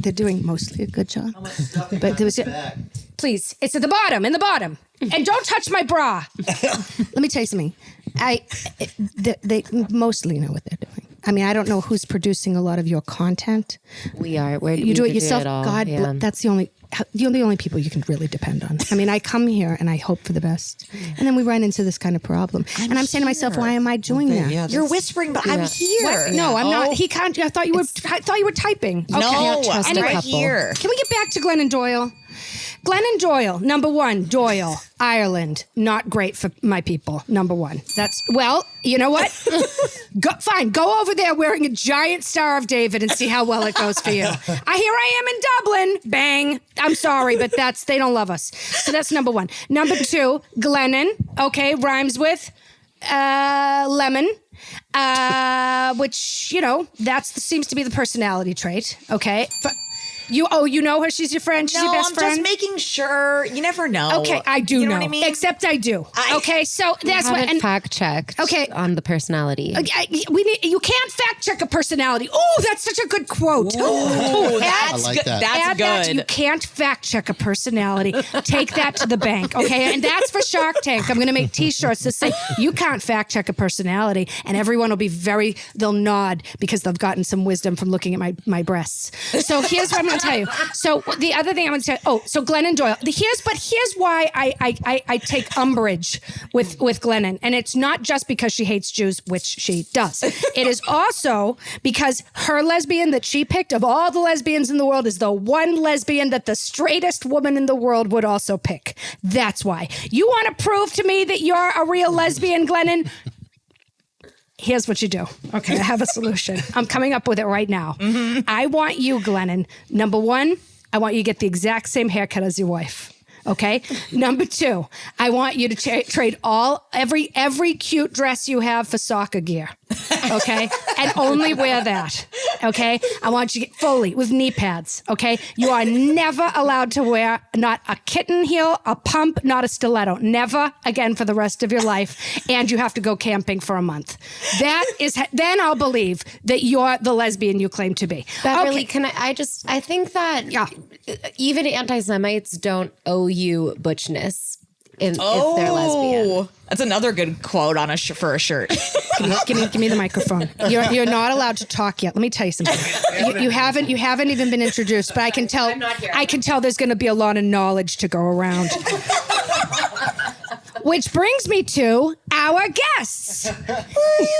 they're doing mostly a good job. But there was please, it's at the bottom, in the bottom. And don't touch my bra. Let me tell you something. They mostly know what they're doing. I mean, I don't know who's producing a lot of your content. We are. You do it yourself. all. God, Yeah. that's the only people you can really depend on. I mean, I come here and I hope for the best, and then we run into this kind of problem. And I'm saying to myself, why am I doing that? Yeah, You're whispering, but I'm here. What? No, I'm not. He can't. I thought you were typing. Okay. No, trust I'm a right couple. here. Can we get back to Glennon Doyle? Glennon Doyle, number one, Doyle, Ireland, not great for my people, number one. That's, well, you know what? Fine, go over there wearing a giant Star of David and see how well it goes for you. Here I am in Dublin, bang. I'm sorry, but they don't love us. So that's number one. Number two, Glennon, okay, rhymes with lemon. Which, seems to be the personality trait, okay? You know her? She's your friend? She's your best friend? I'm just making sure. You never know. Okay, I do know. You know what I mean? Except I do. Okay, so that's what. And fact checked. Okay. On the personality. You can't fact check a personality. Oh, that's such a good quote. I like that. That's good. You can't fact check a personality. Take that to the bank, okay? And that's for Shark Tank. I'm going to make T-shirts that say you can't fact check a personality, and everyone will be they'll nod because they've gotten some wisdom from looking at my breasts. So here's what I'm going to tell you. So the other thing I'm going to tell so Glennon Doyle. Here's why I take umbrage with Glennon, and it's not just because she hates Jews, which she does. It is also because her lesbian that she picked of all the lesbians in the world is the one lesbian that the straightest woman in the world would also pick. That's why. You want to prove to me that you're a real lesbian, Glennon? Here's what you do. Okay, I have a solution. I'm coming up with it right now. Mm-hmm. I want you, Glennon. Number one, I want you to get the exact same haircut as your wife. Okay. Number two, I want you to trade every cute dress you have for soccer gear. Okay. And only wear that. Okay. I want you to get fully with knee pads. Okay. You are never allowed to wear not a kitten heel, a pump, not a stiletto. Never again for the rest of your life. And you have to go camping for a month. Then I'll believe that you're the lesbian you claim to be. Beverly, Okay. I think that even anti-Semites don't owe you butchness if they're lesbian. That's another good quote on for a shirt. Give me the microphone. You're not allowed to talk yet. Let me tell you something. You haven't even been introduced, but I can tell. I can tell there's going to be a lot of knowledge to go around. Which brings me to our guests.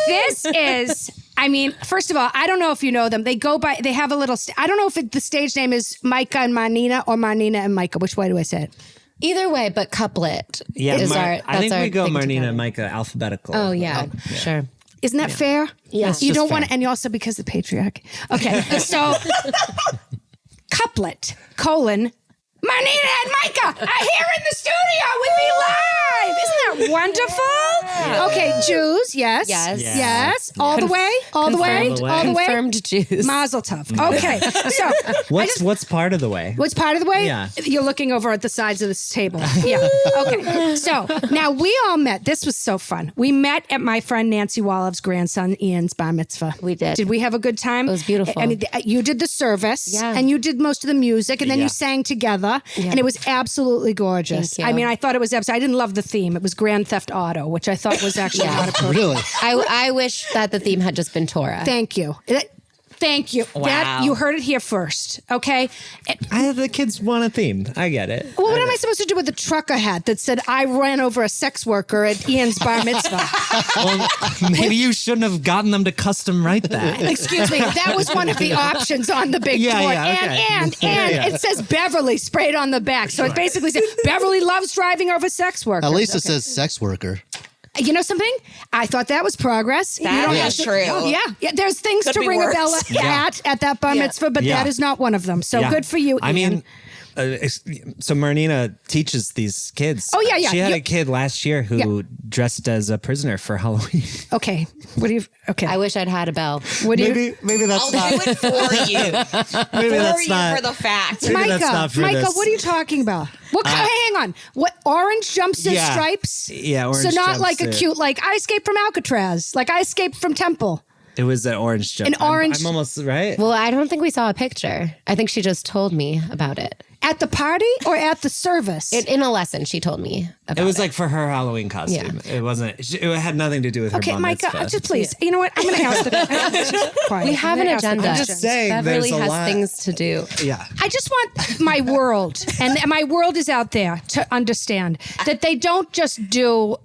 This is. I mean, first of all, I don't know if you know them. They have a little. I don't know if the stage name is Micah and Marnina or Marnina and Micah. Which way do I say it? Either way, but couplet. Yeah, I think we go thing Marnina together. and Micah alphabetical. Oh, yeah, sure. Isn't that fair? Yeah. You don't just want to, fair. and you also because of the patriarchy. Okay, so couplet, Marnina and Micah are here in the studio with me live. Isn't that wonderful? Okay, Jews, yes. Yes. All the way? All the way? Confirmed Jews. Mazel tov. Okay, so What's part of the way? what's part of the way? Yeah. You're looking over at the sides of this table. Yeah. Okay. So now we all met. This was so fun. We met at my friend Nancy Wallof's grandson Ian's bar mitzvah. We did. Did we have a good time? It was beautiful. I mean, you did the service. Yeah. And you did most of the music, and then Yeah. you sang together, and it was absolutely gorgeous. Thank you. I mean, I thought it was absolutely. I didn't love the theme. It was Grand Theft Auto, which I thought was actually not appropriate. Really? I wish that the theme had just been Torah. Thank you. Thank you. Wow. You heard it here first. Okay. The kids want a theme. I get it. Well, what am I supposed to do with the trucker hat that said I ran over a sex worker at Ian's bar mitzvah? Well, maybe you shouldn't have gotten them to custom write that. Excuse me. That was one of the options on the big Yeah, door. yeah, okay. And Yeah. it says Beverly sprayed on the back. So it basically says Beverly loves driving over sex workers. At least it says sex worker. You know something? I thought that was progress. That is true. Yeah. There's things Could to be ring worse. a bell at that bar mitzvah, but Yeah. that is not one of them. So Yeah. good for you, Ian. I mean, so Marnina teaches these kids. Oh, yeah. She had You- a kid last year who dressed as a prisoner for Halloween. Okay. What do you? Okay. I wish I'd had a bell. What do you? Maybe that's I'll do it for you. Maybe For that's you not for the fact. Maybe that's Micah, not for Micah, this. what are you talking about? What? Hang on. What? Orange jumpsuit Yeah. stripes? Yeah, So orange not like a jumpsuit. cute, like I escaped from Alcatraz, like I escaped from Temple. It was an orange jump. An orange- I'm almost right. Well, I don't think we saw a picture. I think she just told me about it. At the party or at the service? In a lesson, she told me about it was like for her Halloween costume. It wasn't. It had nothing to do with her. Okay, bar Micah, mitzvah. just please. You know what? I'm going to ask the. We have an agenda. I'm just saying, Beverly there's a has lot. things to do. Yeah. I just want my world, and my world is out there to understand that they don't just do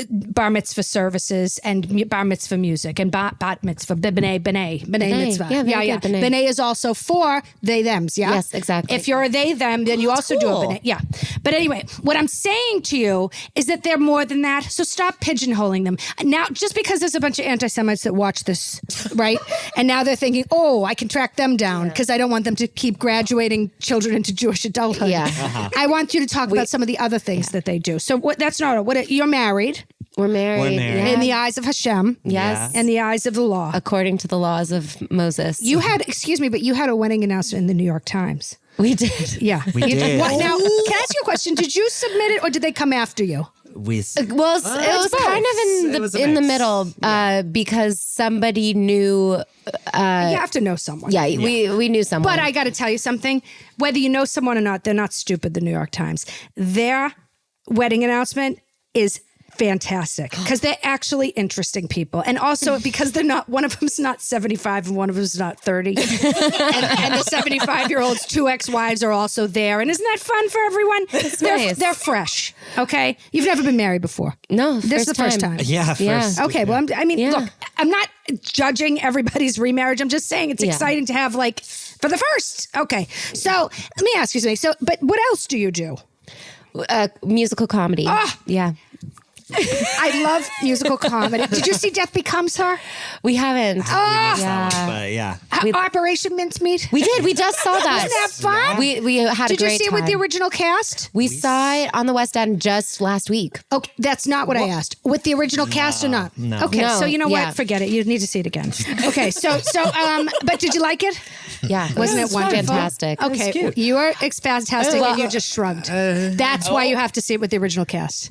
bar mitzvah services and bar mitzvah music and bat mitzvah, b'nai mitzvah. Yeah, very good, b'nai. B'nai is also for they thems. Yeah. Yes, exactly. If you're a they them, then you also do a cool. b'nai. Yeah. But anyway, what I'm saying to you is that they're more than that. So stop pigeonholing them. Now, just because there's a bunch of anti-Semites that watch this, right? And now they're thinking, oh, I can track them down because I don't want them to keep graduating children into Jewish adulthood. Yeah. I want you to talk about some of the other things that they do. So that's not what you're married We're married. We're married. Yeah. in the eyes of Hashem. Yes. In the eyes of the law. According to the laws of Moses. You had, excuse me, but you had a wedding announcement in the New York Times. We did. Yeah. We You did. What, now, can I ask you a question? Did you submit it or did they come after you? We. Well, it was both. kind It of was a in the mix. middle because somebody knew. You have to know someone. Yeah, we knew someone. But I got to tell you something. Whether you know someone or not, they're not stupid, the New York Times. Their wedding announcement is fantastic because they're actually interesting people. And also because they're not, one of them's not 75 and one of them's not 30. and the 75-year-old's two ex-wives are also there. And isn't that fun for everyone? nice. They're fresh. Okay. You've never been married before. No, This is the first time. Yeah. First. Okay, well, Yeah. look, I'm not judging everybody's remarriage. I'm just saying it's Yeah. exciting to have for the first. Okay, so let me ask you something. So, but what else do you do? musical comedy. Yeah, I love musical comedy. Did you see Death Becomes Her? we haven't. Yeah, But yeah. Operation Mincemeat? we did. We just saw that. Isn't that fun? We had Did a great you see it time. with the original cast? We saw it on the West End just last week. Okay, that's not what I asked. With the original cast or not? No. Okay, No, so you know yeah. what? Forget it. You need to see it again. Okay, but did you like it? Yeah, Wasn't it wonderful? Fantastic. Okay, you are fantastic, Well, and you just shrugged. That's why you have to see it with the original cast.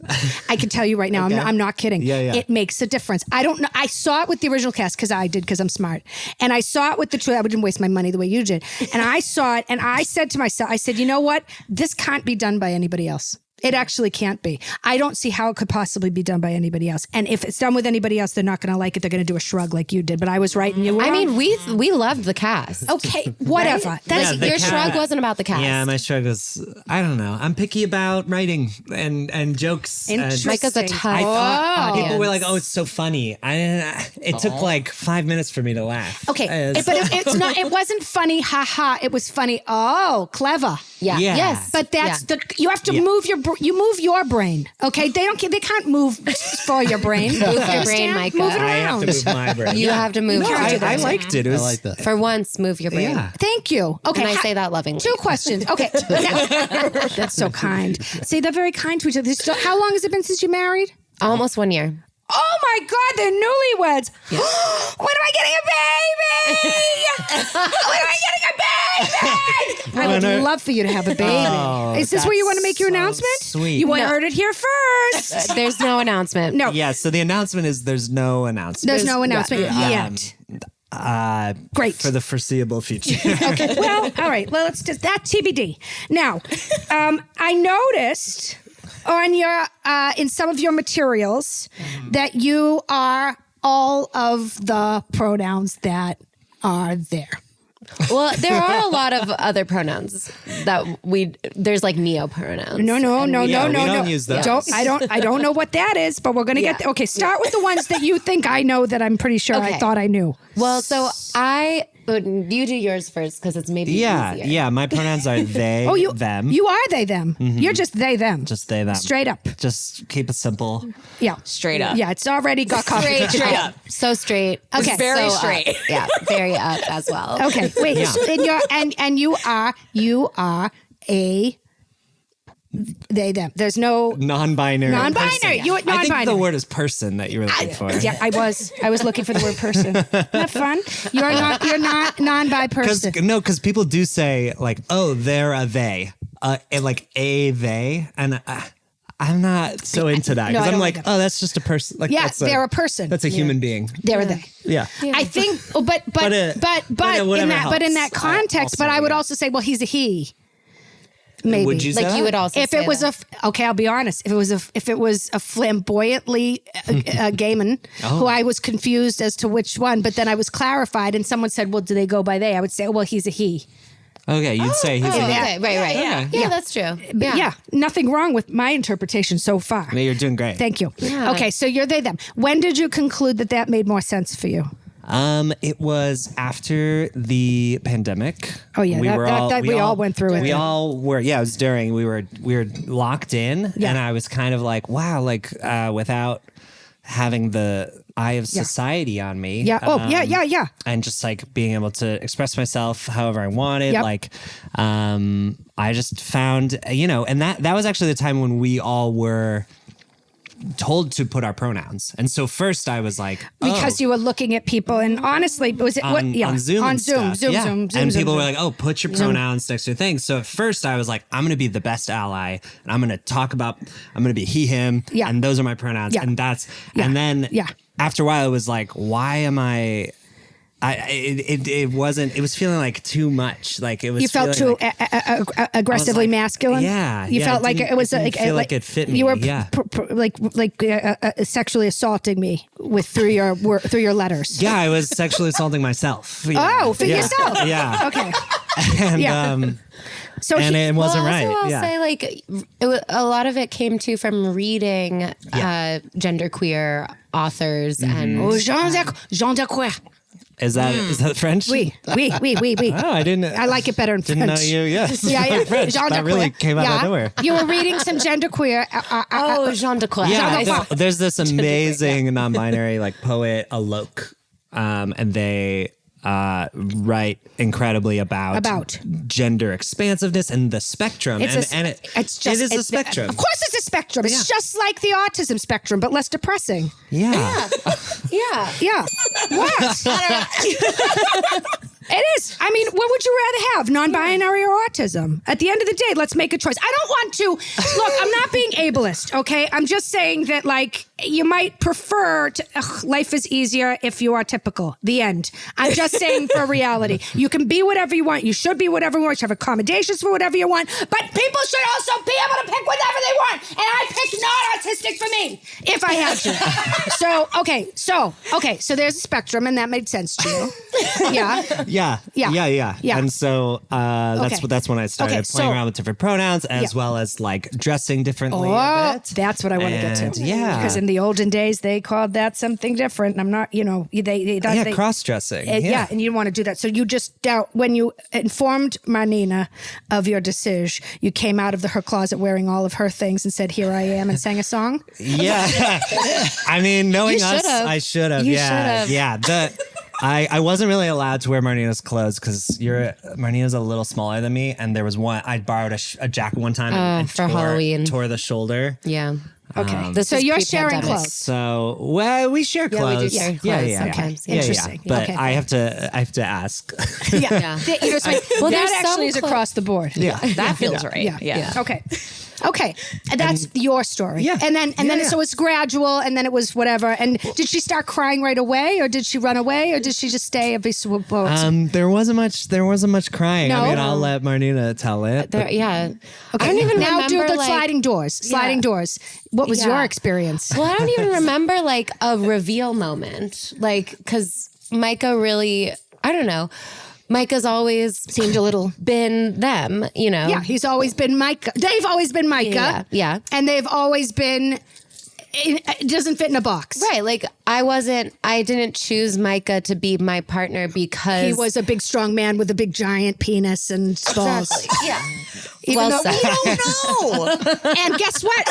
I can tell you right now. I'm not kidding. Yeah. It makes a difference. I don't know. I saw it with the original cast because I'm smart, and I saw it with the two. I wouldn't waste my money the way you did. And I saw it, and I said to myself, I said, you know what? This can't be done by anybody else. It actually can't be. I don't see how it could possibly be done by anybody else. And if it's done with anybody else, they're not going to like it. They're going to do a shrug like you did. But I was right and you were I wrong. mean, we loved the cast. Okay, whatever. That's Yeah, the Your cast- shrug wasn't about the cast. Yeah, my shrug was. I don't know. I'm picky about writing and jokes. Interesting. Micah's a tough I thought audience. people were like, "Oh, it's so funny." It took like 5 minutes for me to laugh. Okay, It's- but it's not. It wasn't funny. Ha ha. It was funny. Oh, clever. Yeah. Yeah. Yes. But that's you have to move your brain. Okay, they can't move for your brain. Move your brain, Micah. Move it I around. have to move my brain. You have to move. No, your I brain. liked it. It was I like that. For once, move your brain. Yeah. Thank you. Okay, And I say that lovingly. 2 questions. Okay, now- that's so kind. See, they're very kind to each other. How long has it been since you married? Almost 1 year. Oh my God, they're newlyweds. When am I getting a baby? When am I getting a baby? I would love for you to have a baby. Is this where you want to make your so announcement? sweet. You heard it here first. There's no announcement. No, Yeah. So the announcement is there's no announcement. there's no announcement Yeah. yet. Great. For the foreseeable future. Okay. Well, all right. Well, let's just that TBD. Now, I noticed on your in some of your materials that you are all of the pronouns that are there. Well, there are a lot of other pronouns that there's like neo pronouns. No. we don't use those. I don't know what that is, but we're gonna get there. Okay, start with the ones that you think I know that I'm pretty sure I Okay. thought I knew. Well, so you do yours first because it's maybe Yeah. easier. Yeah. My pronouns are they, them. You are they them. You're just they them. Just they, them. Straight up. Just keep it simple. Yeah. Straight up. Yeah, it's already got coffee. Straight up. So straight. Okay. Very So straight. up. Yeah, very up as well. Okay, wait. So, and you are a they them. There's no Non-binary. Non-binary. person. You I think the non-binary. word is person that you were looking for. Yeah, I was looking for the word person. Isn't that fun? You're not non-bi person. Because people do say like, oh, they're a they, and like a they, and I'm not so into that No, because I I'm don't like, like oh, that's just a person. Like, Yeah, that's they're a person. That's a human being. They're they. Yeah. I think, but whatever in that helps. context, but I would also say, well, he's a he. Maybe. Would you say Like that? you would also If say it was that. okay, I'll be honest. If it was a flamboyantly gay man who I was confused as to which one, but then I was clarified, and someone said, "Well, do they go by they?" I would say, "Well, he's a he." Okay, you'd say he's a Okay, right. Yeah, that's true. Yeah, nothing wrong with my interpretation so far. I mean, you're doing great. Thank you. Yeah. Okay, so you're they them. When did you conclude that made more sense for you? It was after the pandemic. Oh, yeah, we all went through it. We all were. Yeah, it was during. We were locked in, Yeah. and I was kind of like, wow, like without having the eye of society on me. Yeah. Oh, yeah. And just like being able to express myself however I wanted. Yep. Like, I just found, and that was actually the time when we all were told to put our pronouns. And so first I was like, Because you were looking at people, and honestly, was it on Zoom. on and Zoom, stuff. Yeah. Zoom, And Zoom, people were Zoom. like, oh, put your pronouns next to your thing. So at first I was like, I'm going to be the best ally, and I'm going to be he, him. Yeah. And those are my pronouns. Yeah. And that's, Yeah. and then Yeah. after a while it was like, why am it was feeling like too much. Like it was. You felt too feeling aggressively like, masculine. yeah, you yeah, felt it like didn't- it was it didn't feel like it fit me, You were yeah. sexually assaulting me through your letters. yeah, I was sexually assaulting myself. Oh, for yourself. Yeah. Okay. And Yeah. So and he- it wasn't well, right. also, I'll Yeah. say like a lot of it came from reading genderqueer authors and Oh, Jean Jacques. Is that French? Oui. Oh, I didn't. I like it better in Didn't French. know you. Yes. Yeah. French. Jean That really Jacques. came out of nowhere. You were reading some genderqueer. Jean de Croix. Yeah, there's this amazing non-binary like poet Alok, and they write incredibly about gender expansiveness and the spectrum. It's a spectrum. Of course, it's a spectrum. It's just like the autism spectrum, but less depressing. Yeah. Yeah. Yeah. What? It is. I mean, what would you rather have, non-binary or autism? At the end of the day, let's make a choice. I don't want to look. I'm not being ableist. Okay, I'm just saying that like you might prefer to. Life is easier if you are typical. The end. I'm just saying for reality, you can be whatever you want. You should be whatever you want. You should have accommodations for whatever you want. But people should also be able to pick whatever they want. And I picked not autistic for me if I had to. So there's a spectrum, and that made sense to you. Yeah. Yeah. And so Okay. that's when I started playing around with different pronouns as well as like dressing differently a bit. That's what I want to get And, to. yeah. Because in the olden days, they called that something different. And I'm not, they cross-dressing. yeah, and you didn't want to do that. So you just, when you informed Marnina of your decision, you came out of her closet wearing all of her things and said, "Here I am," and sang a song. Yeah. I mean, knowing You us, should've. I should have. You Yeah. should've. Yeah. I wasn't really allowed to wear Marnina's clothes because Marnina's a little smaller than me, and there was one I borrowed a jacket one time and for Halloween. tore the shoulder. Yeah. Okay. So was you're sharing pre-pandemic. clothes. So we share we do clothes. share clothes Yeah. sometimes. Yeah. Interesting. But Okay. I have to ask. Yeah. Well, Well, that there's actually some is across the board. Yeah. That feels right. Yeah. Okay. And that's your story. Yeah. And then Yeah. so it's gradual, and then it was whatever. And did she start crying right away, or did she run away, or did she just stay? There wasn't much crying. No? I mean, I'll let Marnina tell it. but- Yeah. I don't even now remember do the like, sliding doors. What was Yeah. your experience? Well, I don't even remember like a reveal moment. Like, because Micah really, I don't know. Micah's always Seemed a little. been them, you know? Yeah, he's always been Micah. They've always been Micah. Yeah. And they've always been. It doesn't fit in a box. Right. Like, I didn't choose Micah to be my partner because He was a big, strong man with a big, giant penis and balls. Yeah. Even Well though- said. No. And guess what?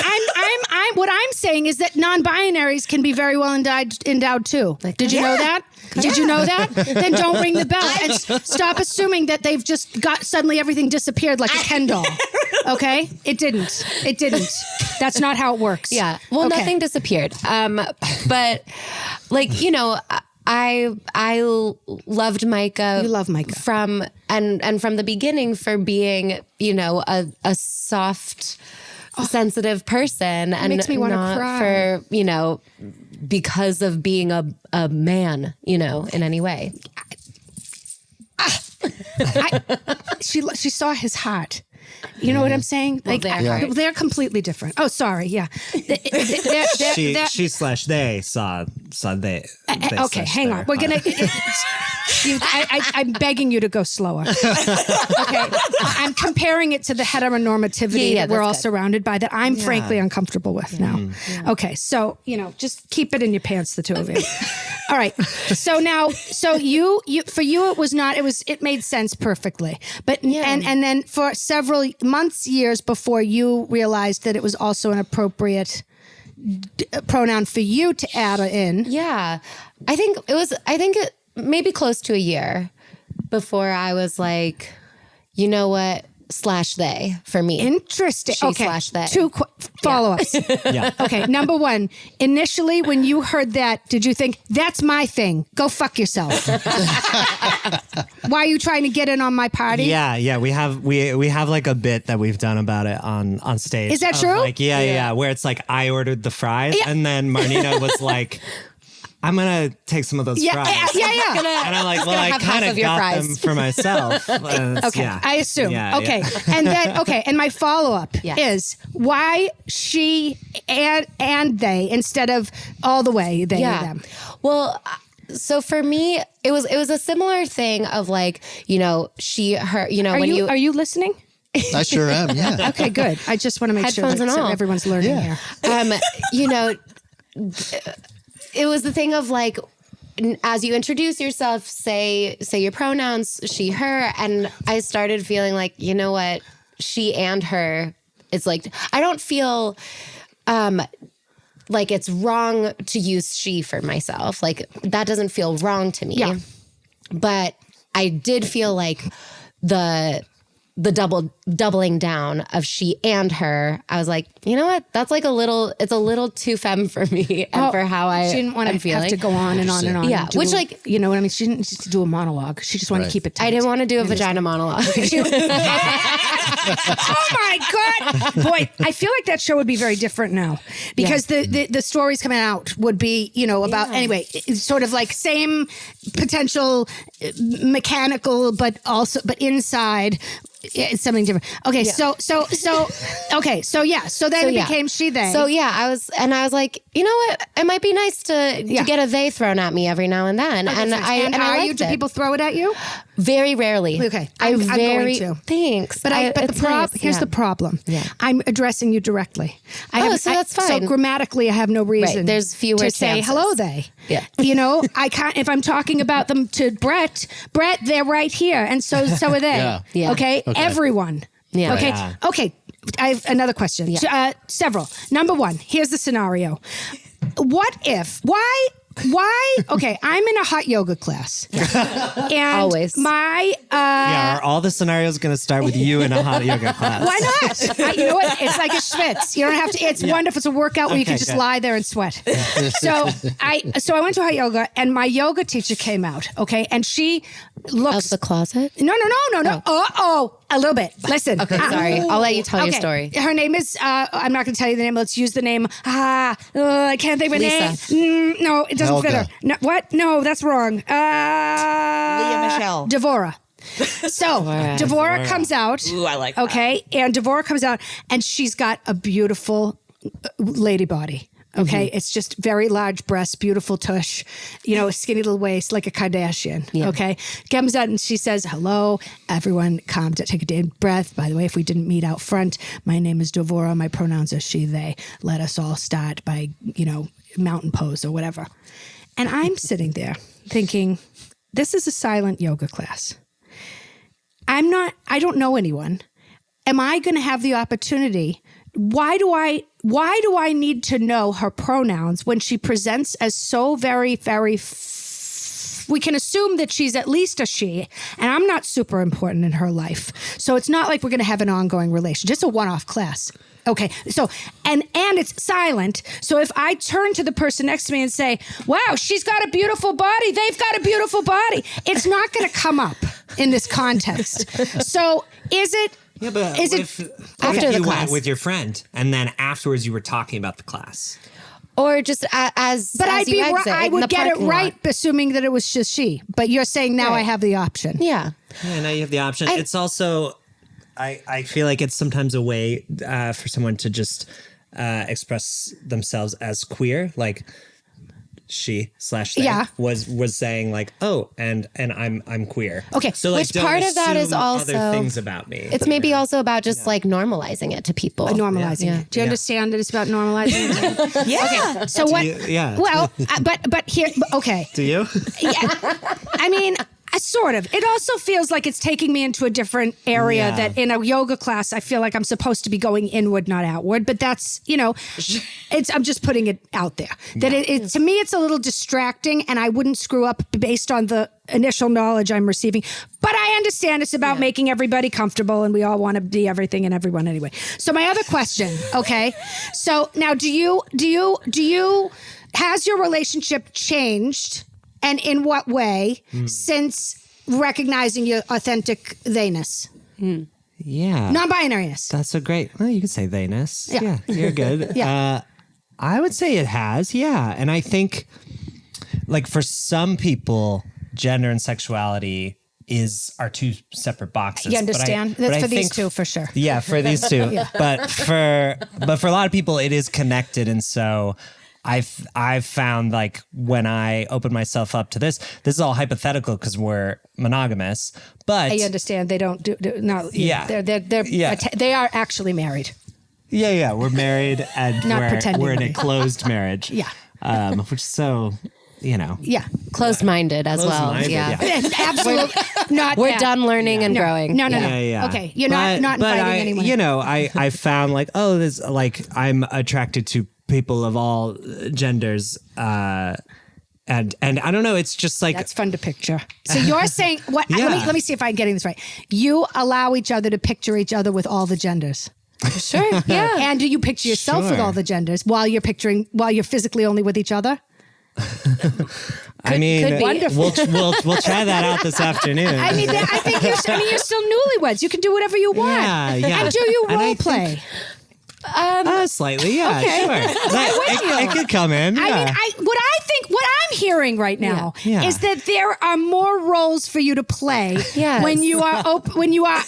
What I'm saying is that non-binaries can be very well endowed too. Did you know that? Did you know that? Then don't ring the bell and stop assuming that they've just got suddenly everything disappeared like a Ken doll. Okay? It didn't. That's not how it works. Yeah. Well, Okay. nothing disappeared. But like, I loved Micah. You love Micah. From the beginning for being, a soft sensitive person, and makes me wanna not cry. for because of being a man, in any way. She saw his heart. You know what I'm saying? Well, They're completely different. Oh, sorry. Yeah. They saw they. Okay, hang on. We're gonna. I'm begging you to go slower. Okay, I'm comparing it to the heteronormativity that we're all surrounded by. That I'm frankly uncomfortable with now. Yeah. Okay, so just keep it in your pants, the two of you. All right. So now, you for you it was not. It made sense perfectly. But and then for several months, years before you realized that it was also an appropriate pronoun for you to add in. Yeah. I think it maybe close to a year before I was like, you know what? /they for me. Interesting. She okay. /they. Two follow-ups. Yeah. Okay. Number one, initially when you heard that, did you think, that's my thing? Go fuck yourself. Why are you trying to get in on my party? Yeah. We have like a bit that we've done about it on stage. Is that true? Like, yeah. Where it's like I ordered the fries and then Marnita was like, I'm going to take some of those fries. Yeah. And I'm like, well, I kind of got them for myself. Okay, yeah. I assume. Yeah, okay, yeah. And then and my follow-up is why she and they instead of all the way they them. Well, so for me, it was a similar thing of like, she, her, Are you listening? I sure am. Yeah. Okay, good. I just want to make sure Headphones and that all. everyone's learning here. It was the thing of like, as you introduce yourself, say your pronouns, she, her, and I started feeling like, you know what, she and her. It's like I don't feel like it's wrong to use she for myself. Like that doesn't feel wrong to me. Yeah. But I did feel like the doubling down of she and her, I was like, you know what? That's like it's a little too femme for me and for how she didn't want to have to go on and on and on. Yeah, and do, which like, you know what I mean? She didn't just do a monologue. She just wanted to keep it tight. I didn't want to do a vagina monologue. Oh my God. Boy, I feel like that show would be very different now because the stories coming out would be, about, anyway, it's sort of like same potential mechanical, but inside it's something different. Okay. So then it became she, they. So I was like, you know what? It might be nice to get a they thrown at me every now and then. And I liked do it. people throw it at you? Very rarely. Okay. I'm going to. Thanks. But here's the problem. Yeah. I'm addressing you directly. So that's fine. So grammatically, I have no reason. Right. There's fewer to say chances. hello. They. Yeah. I can't. If I'm talking about them to Brett, they're right here, and so are they. Yeah. Okay. Everyone. Yeah. Okay. Yeah. Okay. I have another question. Yeah. Several. Number one. Here's the scenario. What if? Why? Okay, I'm in a hot yoga class. And always. My are all the scenarios going to start with you in a hot yoga class? why not? You know what? It's like a schwitz. You don't have to. It's wonderful. It's a workout where you can just lie there and sweat. So I went to hot yoga, and my yoga teacher came out. Okay, and she looks Of the closet? No. A little bit. Listen. Okay, sorry. I'll let you tell your Okay. story. Her name is. I'm not going to tell you the name. Let's use the name. I can't think of a Lisa. name. No, it doesn't fit her. Helga. No, what? No, that's wrong. Leah Michelle. Devora. So Devora comes out. Ooh, I like that. Okay, and Devora comes out, and she's got a beautiful lady body. Okay, It's just very large breasts, beautiful tush, skinny little waist, like a Kardashian. Yeah. Okay, comes out and she says, "Hello, everyone. Calm down. Take a deep breath. By the way, if we didn't meet out front, my name is Devora. My pronouns are she, they. Let us all start by mountain pose or whatever." And I'm sitting there thinking, this is a silent yoga class. I don't know anyone. Am I going to have the opportunity? Why do I need to know her pronouns when she presents as so very, very, we can assume that she's at least a she, and I'm not super important in her life. So it's not like we're going to have an ongoing relation, just a one-off class. Okay, so, and it's silent. So if I turn to the person next to me and say, wow, she's got a beautiful body, they've got a beautiful body, it's not going to come up in this context. So is it Yeah, but Is what it if after the you class? went with your friend and then afterwards you were talking about the class? Or just as But as I'd you be exit I in would the get it parking lot. right, assuming that it was just she. But you're saying now I Right. have the option. Yeah. Yeah, now you have the option. It's also, I feel like it's sometimes a way for someone to just express themselves as queer, like she/they Yeah. was saying like, oh, and I'm queer. Okay, so like which don't part of that is assume also other things about me. It's maybe also about just like normalizing it to people. Normalizing Yeah. it. Do you understand that it's about normalizing it? Yeah. Okay. So what? yeah. Well, but here. Okay. Do you? Yeah. I mean, sort of. It also feels like it's taking me into a different area Yeah. that in a yoga class, I feel like I'm supposed to be going inward, not outward. But that's, I'm just putting it out there. That it to me, it's a little distracting and I wouldn't screw up based on the initial knowledge I'm receiving. But I understand it's about making everybody comfortable and we all want to be everything and everyone anyway. So my other question, okay? So now has your relationship changed? And in what way since recognizing your authentic theyness? Yeah. Non-binariness. That's a great. Well, you could say theyness. Yeah. Yeah, you're good. Yeah. I would say it has. Yeah, and I think, like for some people, gender and sexuality are two separate boxes. You understand? But I That's for these think- two for sure. Yeah, for these two. But for a lot of people, it is connected, and so. I've found like when I open myself up to this is all hypothetical because we're monogamous, but I understand they don't do no. Yeah. They're they are actually married. yeah, we're married and Not pretending we're in to a be. closed marriage. Yeah. Which is so, Yeah. Closed-minded as well. Closed-minded, Yeah. Absolutely not. We're that. done learning and growing. No. Yeah. Okay, you're not But inviting I, anyone. I found like, oh, this like I'm attracted to people of all genders, and I don't know. It's just like That's fun to picture. So you're saying what? Yeah. Let me see if I'm getting this right. You allow each other to picture each other with all the genders. Sure. Yeah. And do you picture yourself with Sure. all the genders while you're physically only with each other? I mean, could be. we'll try that out this afternoon. I mean, I think you're still newlyweds. You can do whatever you want. Yeah. And do you And I role think- play? Slightly, yeah, Okay. sure. It could come in. Yeah. I mean, what I'm hearing right now Yeah. is that there are more roles for you to play Yes. when you are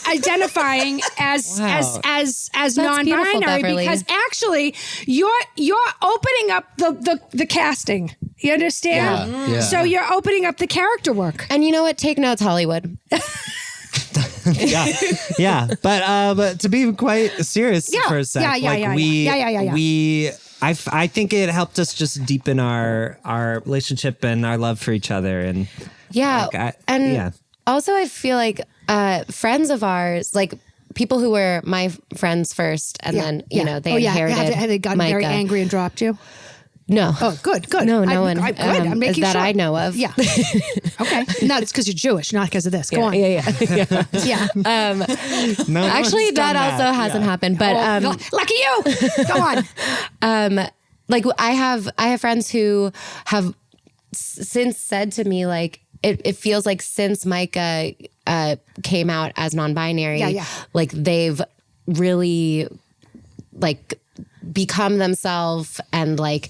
identifying as Wow. as beautiful, non-binary, Beverly. because actually you're opening up the casting. You understand? Yeah. So you're opening up the character work. And you know what? Take notes, Hollywood. yeah. But to be quite serious Yeah. for a sec, Yeah. I think it helped us just deepen our relationship and our love for each other, and Yeah. Like, yeah. Also, I feel like friends of ours, like people who were my friends first, and then, you know, they inherited Have they gotten very Micah. angry and dropped you? No. Oh, good. No, no I'm one I'm making that sure. I know of. Yeah. Okay. No, it's because you're Jewish, not because of this. Go on. Yeah. Yeah. No Actually, one's done that also hasn't happened. But Lucky you. Go on. like I have friends who have since said to me, like, it feels like since Micah came out as non-binary, Yeah. like they've really like become themselves and like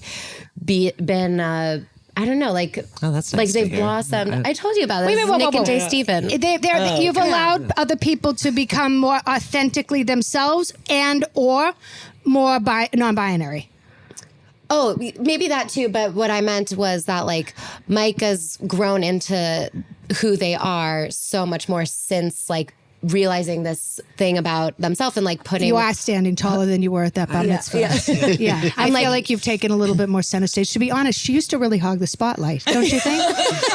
been I don't know, like Oh, that's like nice to they've hear. blossomed. I told you about this. Wait, whoa, Nick whoa. and Jay Steven. You've allowed other people to become more authentically themselves and or more non-binary. Oh, maybe that too. But what I meant was that like Micah's grown into who they are so much more since like realizing this thing about themselves and like putting. You are standing taller than you were at that bar mitzvah. Yeah. I feel like you've taken a little bit more center stage. To be honest, she used to really hog the spotlight, don't you think?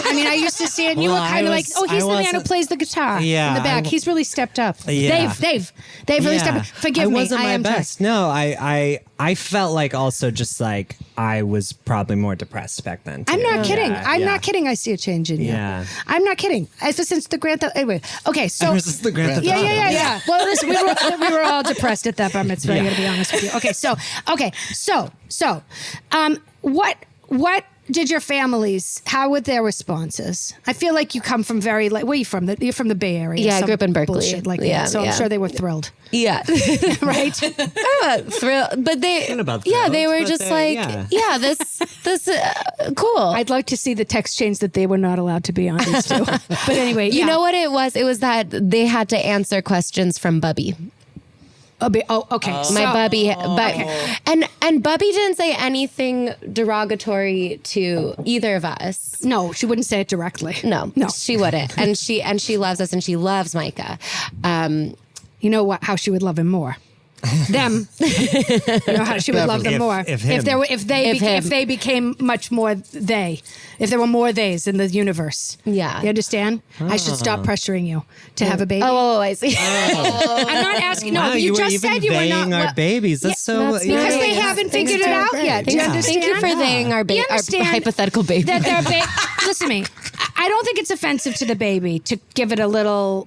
I mean, I used to see it and you Well, were kind of I like, was- oh, he's I the man who wasn't- plays the guitar Yeah, in the back. I- He's really stepped up. Yeah. They've really stepped up. Forgive I me. wasn't I my am best. No, I felt like also just like I was probably more depressed back then. Too. I'm not kidding. Yeah, I'm yeah. not kidding. I see a change in you. Yeah. I'm not kidding. Ever since the Grand Theft. Anyway, okay. So Ever since the Grand Theft Auto. Yeah. Well, listen, we were all depressed at that bar mitzvah. I got to be honest with you. Okay. So, what did your families? How were their responses? I feel like you come from very where are you from? You're from the Bay Area. Yeah, I some grew up in Berkeley. bullshit like Yeah, that. So I'm yeah. sure they were thrilled, Yeah. right? Thrilled. But they, about yeah, thrilled, they were but just they- like, yeah. this, cool. I'd like to see the text chains that they were not allowed to be on these two. But anyway, You know what it was? It was that they had to answer questions from Bubby. okay. My So- Bubby, but and Bubby didn't say anything derogatory to either of us. No, she wouldn't say it directly. No, she wouldn't. And she loves us, and she loves Micah. You know what? How she would love him more. Them. You know how she would love them If- more if him. if they became much more they. If there were more theys in the universe. Yeah. You understand? I should stop pressuring you to have a baby. Oh, I see. I'm not asking. No, Wow, you were just even said you were not. baying our well, babies. That's so that's because nice. they haven't figured it out yet. Do you Yeah. understand? Thank you for saying our You our understand hypothetical baby. that they're listen to me. I don't think it's offensive to the baby to give it a little,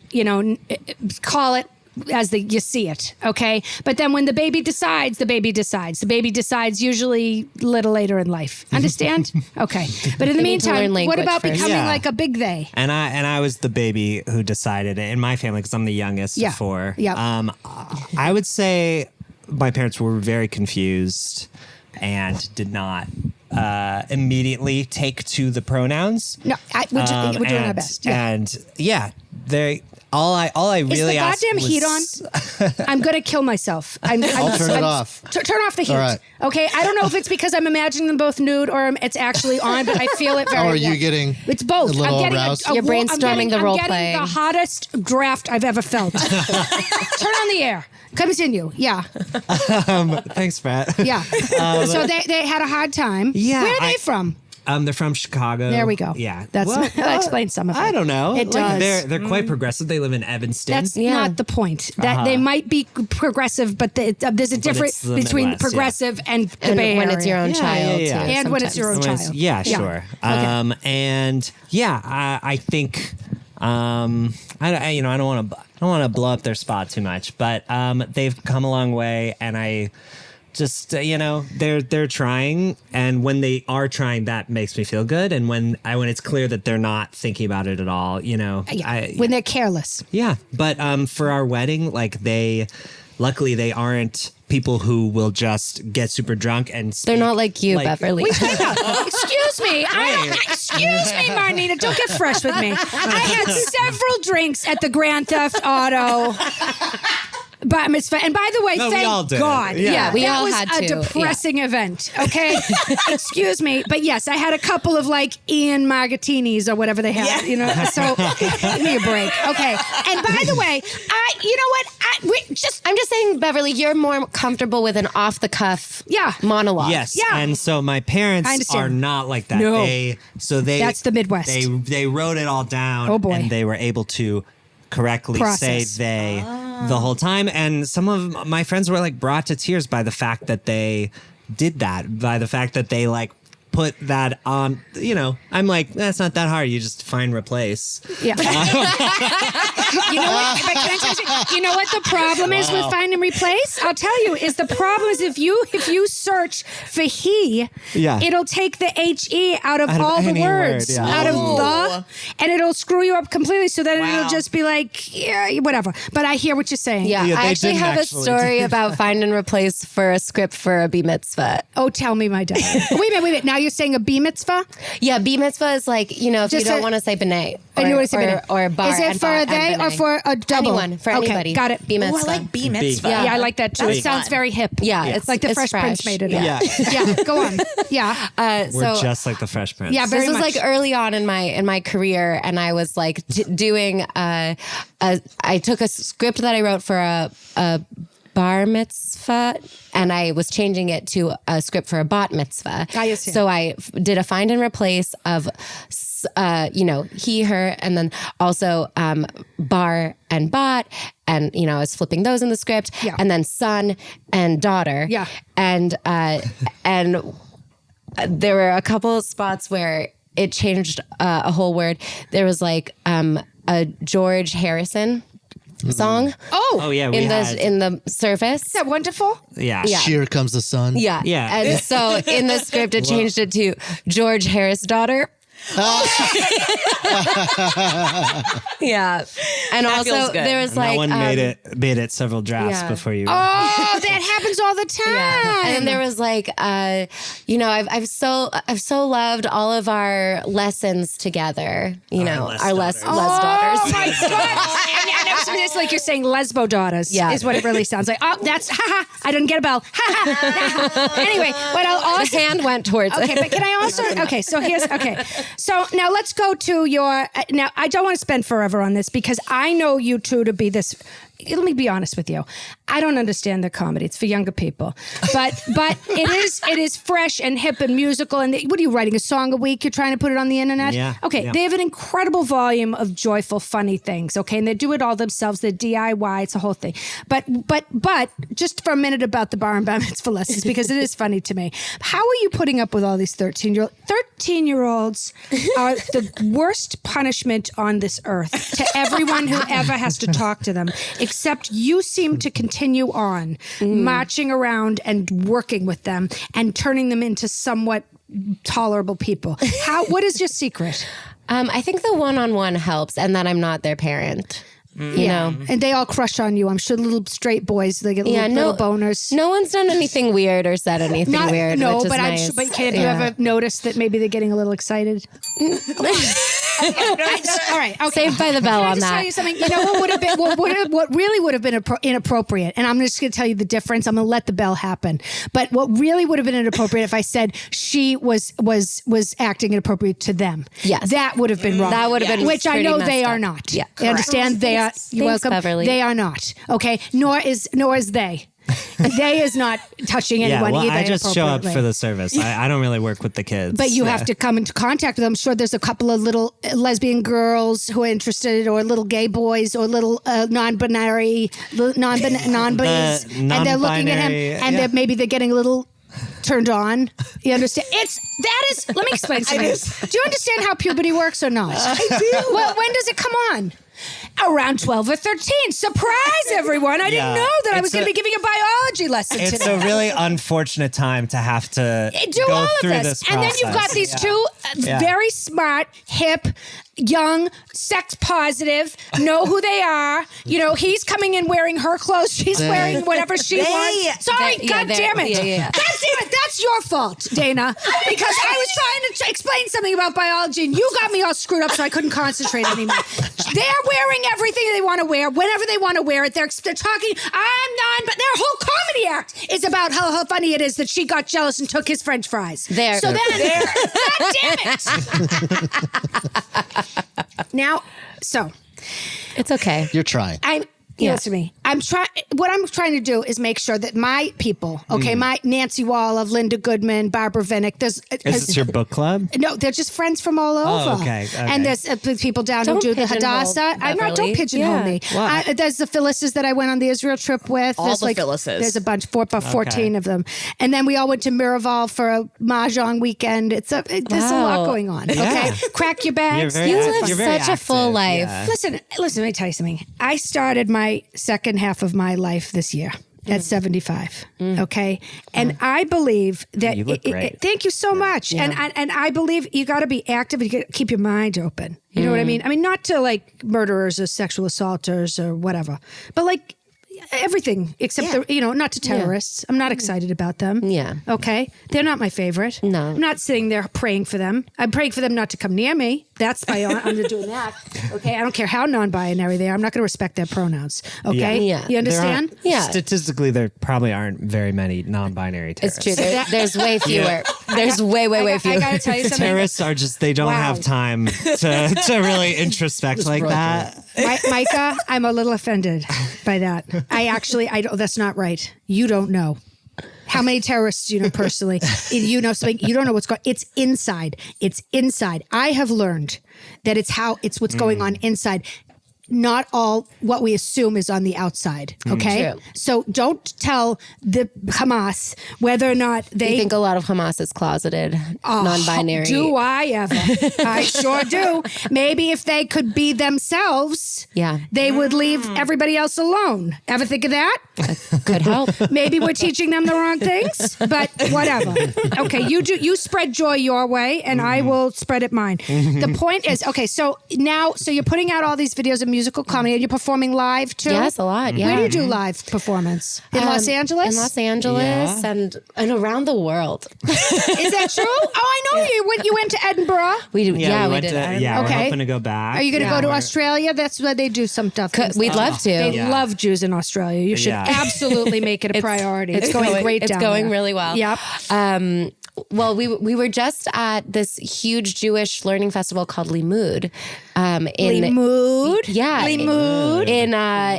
call it as you see it, okay? But then when the baby decides, the baby decides. The baby decides usually a little later in life. Understand? Okay. But in the They need to learn meantime, what language about first. becoming Yeah. like a big they? And I was the baby who decided it in my family because I'm the youngest Yeah. of four. Yeah. I would say my parents were very confused and did not immediately take to the pronouns. No, we're doing our and- best. Yeah. And yeah, they all I Is really the asked goddamn was, heat on? I'm gonna kill myself. I'll turn it off. Turn off the heat. All right. Okay. I don't know if it's because I'm imagining them both nude or it's actually on, but I feel it very. Or are you well. getting It's both. a little I'm getting aroused? You're brainstorming the role I'm play. getting the hottest draft I've ever felt. Turn on the air. Continue. Yeah. Thanks, Matt. Yeah. So they had a hard time. Yeah, Where are they I- from? They're from Chicago. There we go. Yeah, That explains some of it. I don't know. It does. They're quite progressive. They live in Evanston. That's not the point. That they might be progressive, but there's a difference the between Midwest, progressive and the and Bay when Area. it's your own child, yeah. too. And when it's your own sometimes. child. Yeah, Yeah. sure. Okay. And yeah, I think I don't want to blow up their spot too much, but they've come a long way, and I just they're trying, and when they are trying, that makes me feel good. And when it's clear that they're not thinking about it at all, When they're careless. yeah. But for our wedding, luckily they aren't people who will just get super drunk and They're speak, not like you, Beverly. Excuse me. Excuse me, Marnita. Don't get fresh with me. I had several drinks at the Grand Theft Auto Bat Mitzvah. And by the way, No, we all thank did. God. Yeah. we that all was had a to, depressing event. Okay. Excuse me. But yes, I had a couple of Ian Margatinis or whatever they had. So give me a break. Okay. And by the way, I'm just saying, Beverly, you're more comfortable with an off the cuff monologue. Yes. Yeah. And so my I parents understand. are not like that. No. That's the Midwest. They wrote it all down. Oh, boy. And they were able to correctly Process. say they the whole time. And some of my friends were brought to tears by the fact that they did that, by the fact that they put that on, I'm like, that's not that hard. You just find replace. Yeah. You know what? But can I tell you know what the problem is with find and replace? I'll tell you, is the problem is if you search for he, it'll take the HE out of all the any word, words. yeah. Out of the, and it'll screw you up completely. So then it'll just be whatever. But I hear what you're saying. Yeah, Yeah, I they actually didn't have actually a story about find and replace for a script for a B mitzvah. Oh, tell me, my dad. Wait a minute. Now you're saying a B mitzvah? Yeah, B mitzvah is if Just you don't a- want to say b'nai. And you want to say b'nai. or bar. Is it and for bar a they and or b'nai. for a double? Anyone, for Okay, anybody. got it. B Oh, I mitzvah. like B mitzvah. Yeah, I like that too. That's It sounds fun. very hip. Yeah, It's like the it's Fresh Prince fresh. made it up. Yeah. Yeah, go on. Yeah. We're So just like the Fresh Prince. Yeah, very this was much. early on in my career, and I was doing I took a script that I wrote for a bar mitzvah, and I was changing it to a script for a bat mitzvah. I see. So I did a find and replace of he, her, and then also bar and bot, and I was flipping those in the script, Yeah. and then son and daughter, Yeah. and there were a couple of spots where it changed a whole word. There was a George Harrison. song. Oh yeah, we had. In the service. Is that wonderful? Yeah. Yeah. Here comes the sun. Yeah. Yeah. And so in the script, it changed it to George Harris' daughter. Yeah. And That also feels good. there was And like that one made it several drafts yeah. before you. Oh, that happens all the time. yeah. And then there was like I've so loved all of our lessons together, our les daughters. Oh my God. And it's like you're saying lesbo daughters is what it really sounds like. Oh, that's, I didn't get a bell. Anyway, but I'll also. The hand went towards Okay, it. but can I also, so now let's go to your, now I don't want to spend forever on this because I know you two to be this, let me be honest with you. I don't understand the comedy. It's for younger people, but it is fresh and hip and musical. And what are you writing, a song a week? You're trying to put it on the internet? Yeah. Okay. Yeah. They have an incredible volume of joyful, funny things. Okay. And they do it all themselves. They're DIY. It's a whole thing. But just for a minute about the bar and bar mitzvah lessons, because it is funny to me. How are you putting up with all these 13-year-olds are the worst punishment on this earth to everyone who ever has to talk to them, except you seem to continue on marching around and working with them and turning them into somewhat tolerable people. What is your secret? I think the one-on-one helps, and that I'm not their parent. You know, And they all crush on you. I'm sure little straight boys, they get little boners. No one's done anything weird or said anything weird. No, which is but nice. I'm sure, but have you ever noticed that maybe they're getting a little excited? All right. Okay. Saved by the bell Can I on just that. tell you something? You know what would have been? What really would have been inappropriate? And I'm just going to tell you the difference. I'm going to let the bell happen. But what really would have been inappropriate if I said she was acting inappropriate to them. Yes. That would have been wrong. That would have been which I pretty know messed they up. are not. Yeah, You understand? They are. You're Thanks, welcome. Beverly. They are not. Okay. Nor is they. They is not touching Yeah, anyone well, either. I just show up inappropriately. for the service. I don't really work with the kids. But you have to come into contact with them. I'm sure there's a couple of little lesbian girls who are interested, or little gay boys, or little non-binary, non-binary, and they're looking at him, non-binary, and yeah. they're getting a little turned on. You understand? Let me explain something. Do you understand how puberty works or not? I do. Well, when does it come on? Around 12 or 13. Surprise, everyone. I didn't Yeah. know that I was It's going to a- be giving a biology lesson It's today. a really unfortunate time to have to Do go all of through this. this And then you've got process. these Yeah. two Yeah. very smart, hip, young, sex positive, know who they are. You know, he's coming in wearing her clothes. She's wearing whatever she wants. Sorry, God damn it. yeah. God damn it. That's your fault, Dana. Because I was trying to explain something about biology and you got me all screwed up so I couldn't concentrate anymore. They're wearing everything they want to wear, whenever they want to wear it. They're talking, but their whole comedy act is about how funny it is that she got jealous and took his French fries. God damn it. Now, so It's okay. You're trying. listen to me. What I'm trying to do is make sure that my people, okay, my Nancy Wallov, Linda Goodman, Barbara Vinnick, Is this your book club? no, they're just friends from all over. okay. And there's people down Don't who do the pigeonhole Hadassah. I'm not. Don't Beverly. pigeonhole Yeah. me. Why? There's the Phyllises that I went on the Israel trip with. All There's the Phyllises. There's a bunch, about 14 of them. And then we all went to Miraval for a mahjong weekend. There's a lot Wow. going on. Yeah. Okay, crack your bags. You're very You active. live You're very such a full active, life. yeah. Listen, let me tell you something. I started my second half of my life this year at 75. Okay. And I believe that You look great. thank you so much. And I believe you got to be active and you got to keep your mind open. You know what I mean? I mean, not to like murderers or sexual assaulters or whatever, but like everything except not to terrorists. I'm not excited about them. Yeah. Okay. They're not my favorite. No. I'm not sitting there praying for them. I'm praying for them not to come near me. That's my own. I'm not doing that. Okay. I don't care how non-binary they are. I'm not going to respect their pronouns. Okay. Yeah. You understand? Yeah. Statistically, there probably aren't very many non-binary terrorists. It's true. There's way fewer. There's way I fewer. got to tell you something. Terrorists are just, they don't Wow. have time to really introspect like that. Micah, I'm a little offended by that. I don't, that's not right. You don't know. How many terrorists you know personally? You know something. You don't know what's going. It's inside. It's inside. I have learned that it's what's going on inside. not all what we assume is on the outside. Okay, True. so don't tell the Hamas whether or not I they think a lot of Hamas is closeted, non-binary. Do I ever? I sure do. Maybe if they could be themselves, they would leave everybody else alone. Ever think of that? Could help. Maybe we're teaching them the wrong things, but whatever. Okay, you spread joy your way, and I will spread it mine. The point is, okay, so you're putting out all these videos of musical comedy, and you're performing live too? Yes, a lot. Yeah. Where do you do live performance? In Los Angeles? In Los Angeles and around the world. Is that true? Oh, I know you went to Edinburgh. We did. we went did. to, yeah, Okay. we're hoping to go back. Are you going to go to Australia? That's where they do some stuff. We'd love to. They love Jews in Australia. You should absolutely make it a priority. It's going great It's down going there. really well. Yep. Well, we were just at this huge Jewish learning festival called Limud. Limud? Yeah. Limud?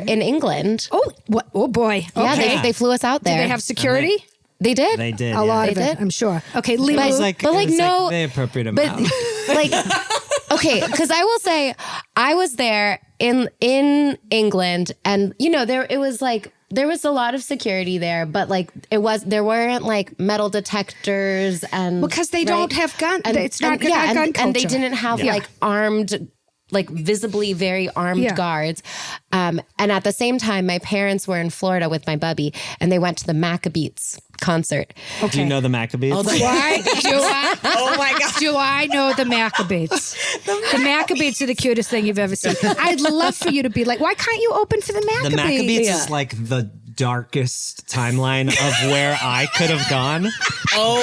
In England. Oh, what? Oh boy. Okay. Yeah, they flew us out there. Do they have security? They did. They did. A lot They of it, did. I'm sure. Okay, Limud. But- It was but it was no- the appropriate But amount. like, okay, because I will say I was there in England, and there was a lot of security there, but there weren't like metal detectors and Because they don't have guns. It's not gun and they culture. didn't have like armed. Like visibly very armed guards. And at the same time, my parents were in Florida with my bubby and they went to the Maccabees concert. Okay. Do you know the Maccabees? Oh my God. Do I know the Maccabees? The Maccabees are the cutest thing you've ever seen. I'd love for you to be like, why can't you open for the Maccabees? The Maccabees is like the darkest timeline of where I could have gone. Oh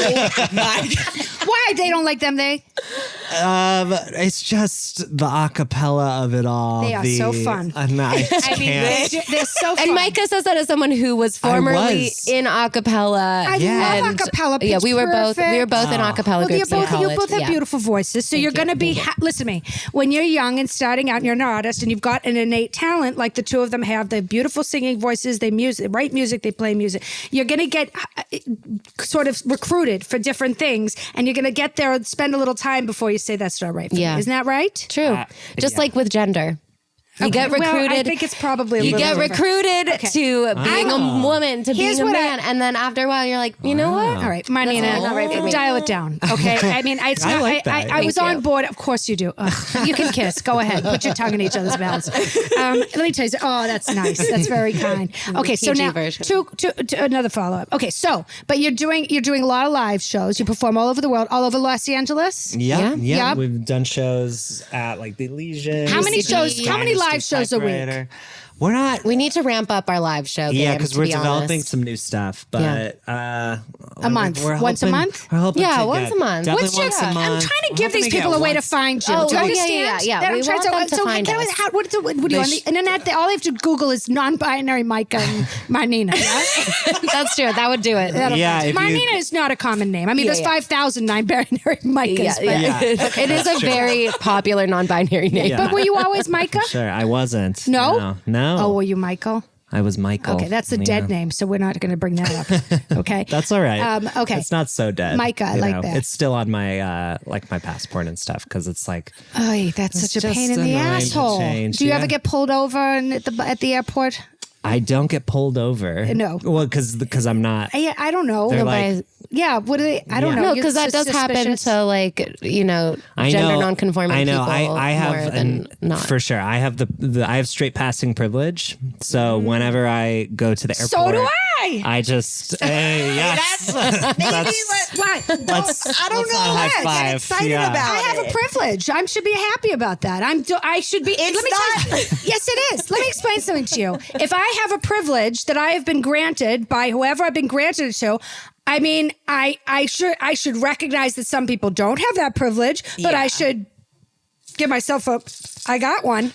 my God. Why? They don't like them, It's just the acapella of it all. They are so fun. I can't. they're so fun. And Micah says that as someone who was formerly was. in a cappella. I love a cappella. Yeah, Pitch we were Perfect. both in a cappella Well, groups in college. you both have Yeah. beautiful voices, so you're going to be. Listen to me. When you're young and starting out, and you're an artist, and you've got an innate talent like the two of them have. They have beautiful singing voices. They write music. They play music. You're going to get sort of recruited for different things, and you're going to get there and spend a little time before you say that's not right for me. Isn't that right? True. Just like with gender. You get recruited. Well, I think it's probably a you little get different. recruited to being a woman, to Here's being a what man, and then after a while you're like, you know what? All right, Marnina, not right for me. dial it down, okay? I mean, it's I not. like that. I was Thank on you. board. Of course you do. Ugh, you can kiss. Go ahead. Put your tongue in each other's mouths. Let me tell you. Oh, that's nice. That's very kind. Okay, so PG now version. to another follow up. Okay, so but you're doing a lot of live shows. You perform all over the world, all over Los Angeles. Yeah. Yeah. We've done shows at like the Elysian. How many shows? How many Dynasty live shows a week? Typewriter. We're not. We need to ramp up our live show. Yeah, game, because to we're be developing honest. some new stuff, but A month. we're Once a hoping- month? We're hoping Yeah, to once get- a month. Definitely What's your, once a month. I'm trying to We're give these hoping to people get a way to once- find you. Oh, Do you yeah, understand? yeah. That I'm We trying want them to so find us. what do you on the internet? All they have to Google is non-binary Micah and Marnina. Yeah? That's true. That would do it. Yeah, if you- Marnina is not a common name. I mean, there's yeah. 5,000 non-binary Micahs. Yeah, but, It is a very popular non-binary name. Yeah. but were you always Micah? Sure, I wasn't. No? No. Oh, were you Michael? I was Michael. Okay, that's a dead name, so we're not going to bring that up. Okay, That's all right. Okay. It's not so dead. Micah, I you like know. that. It's still on my like my passport and stuff because it's like Oy, that's It's such a just pain in the annoying to asshole. change, Do you yeah. ever get pulled over at the airport? I don't get pulled over. No. Well, because I'm not. I don't know. They're Nobody- like, Yeah, what do they? I don't Yeah. know. No, You're because that just does happen suspicious? to I gender know, nonconforming I know. people I have more than not. for sure. I have I have straight passing privilege. So whenever I go to the airport, So do I. I just yes. Why? I don't know. high Get five. excited Yeah. about I have it. a privilege. I should be happy about that. I should be. It's let me not. Yes, it is. Let me explain something to you. If I have a privilege that I have been granted by whoever I've been granted it to, I mean, I should recognize that some people don't have that privilege, but I should give myself I got one.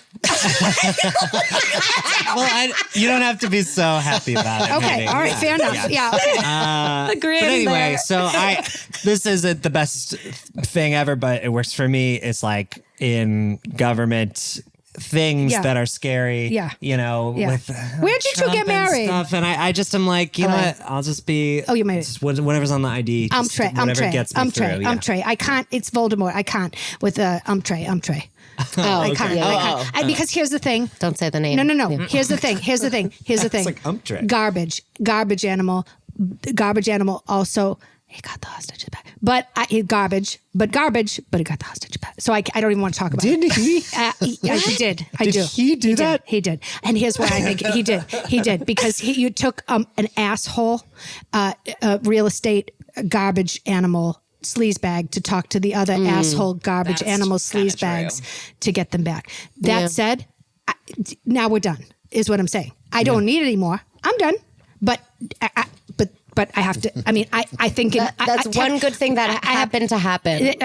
Well, you don't have to be so happy about it. Okay, maybe. all right, fair enough. Yeah. Okay. But anyway, so this isn't the best thing ever, but it works for me. It's like in government things Yeah. that are scary. Yeah. You know, Yeah. with Where did you Trump get and married? Stuff, and I just am like, you know LA. what? I'll just be. Oh, you made it. just whatever's on the ID. I'm just Trey. I'm whatever Trey. gets me I'm through. Trey. Yeah. I'm Trey. I can't. It's Voldemort. I can't with I'm Trey. I'm Trey. Iconic. Because here's the thing. Don't say the name. No. Yeah. Here's the thing. Here's the thing. like Umptrick. Garbage animal. Garbage animal also. He got the hostages back. But he got the hostages back. So I don't even want to talk about it. Did he? He did. Did he do that? He did. And here's why I think he did. He did. Because you took an asshole, real estate garbage animal sleazebag to talk to the other asshole garbage animal sleazebags to get them back. That said, now we're done, is what I'm saying. I don't need it anymore. I'm done. But I have to. I mean, I think that's one good thing that happened to happen. It